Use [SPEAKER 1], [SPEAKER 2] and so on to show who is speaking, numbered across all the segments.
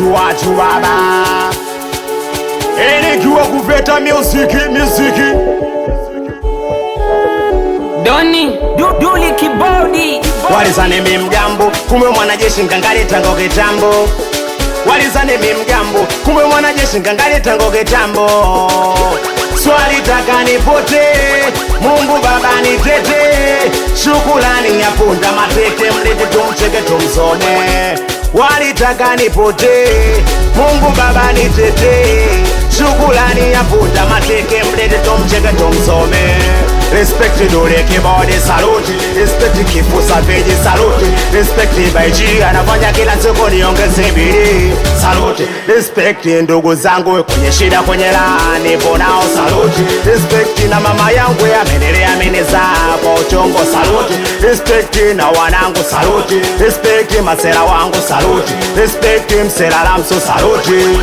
[SPEAKER 1] watu baba. Nikiwa kuveta muziki
[SPEAKER 2] Doni Duli kibodi
[SPEAKER 1] walizane mi mgambo, kumbe mwanajeshi ngangale tango kitambo. Walizane mi mgambo, kumbe mwanajeshi ngangale tango kitambo. Swali taka nipote, Mungu baba nitete. Shukrani ya punda mateke, mlete tumcheke tumsome. Walitaka nipote, Mungu baba nitete. Shukrani ya punda mateke, mlete tumcheke tumsome. Respect Duli kibodi saluti, respect Kifo Savage saluti, respect Baiji anafanya kila siku niongeze bidii saluti, respect ndugu zangu kwenye shida kwenye raha nipo nao saluti, respect na mama yangu amenilea amenizaa kwa uchongo saluti, respect na wanangu saluti, respect masera wangu saluti, respect msera lamso saluti.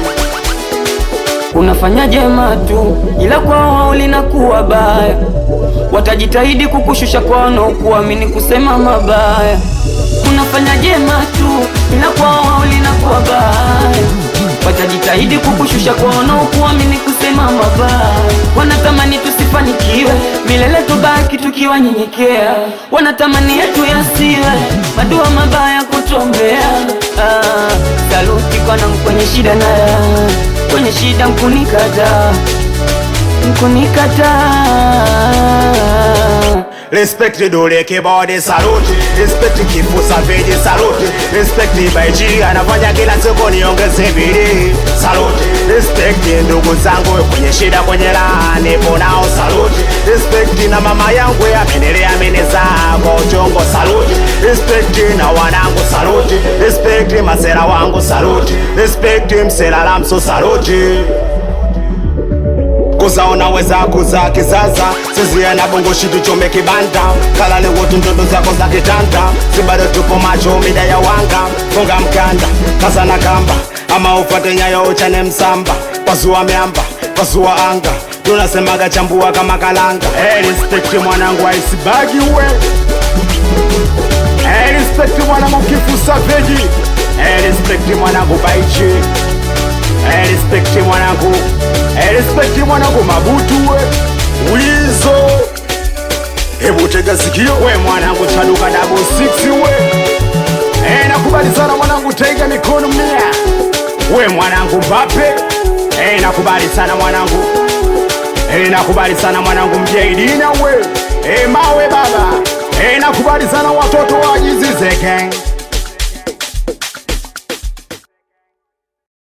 [SPEAKER 2] Unafanya jema tu ila kwao linakuwa baya, watajitahidi kukushusha kwao na kuamini kusema mabaya. Unafanya jema tu ila kwao linakuwa baya, watajitahidi kukushusha kwao na kuamini kusema mabaya. Wanatamani tusifanikiwe milele, tubaki tukiwa nyenyekea. Wanatamani yetu yasiwe madua mabaya kutombea. Saluti kwa nangu kwenye shida na kwenye shida mkunikata.
[SPEAKER 1] Respect Duli kibodi saluti, respect Kifo Savage saluti, respect Baiji anafanya kila siku niongeze bidii saluti, respect ndugu zangu kwenye shida kwenye raha nipo nao saluti, respect na mama yangu amenilea amenizaa kwa uchongo saluti, respect na wanangu saluti, respect masera wangu saluti, respect msera lamso saluti. Kuza unaweza kuza kizaza, sisi na bongo shitu chome kibanda. Kalale wote ndoto zako za kitanda, sibado tupo macho mida ya wanga. Funga mkanda, kaza na kamba, ama ufate nyayo uchane msamba. Pasua miamba, pasua anga, tunasemaga chambua kama kalanga. Respect mwanangu aisibagi we, respect mwanangu Kifo Savage, respect mwanangu Baiji, respect mwanangu, respect mwanangu Mabutu we Wizo. Hebu tega sikio we mwanangu Chaluka double 6 we. Nakubali sana mwanangu Taiga mikono 100. We mwanangu Mbappe. Nakubali sana mwanangu. Nakubali sana mwanangu Mjaidina we. Mawe baba. Nakubali sana watoto wa Jizize gang.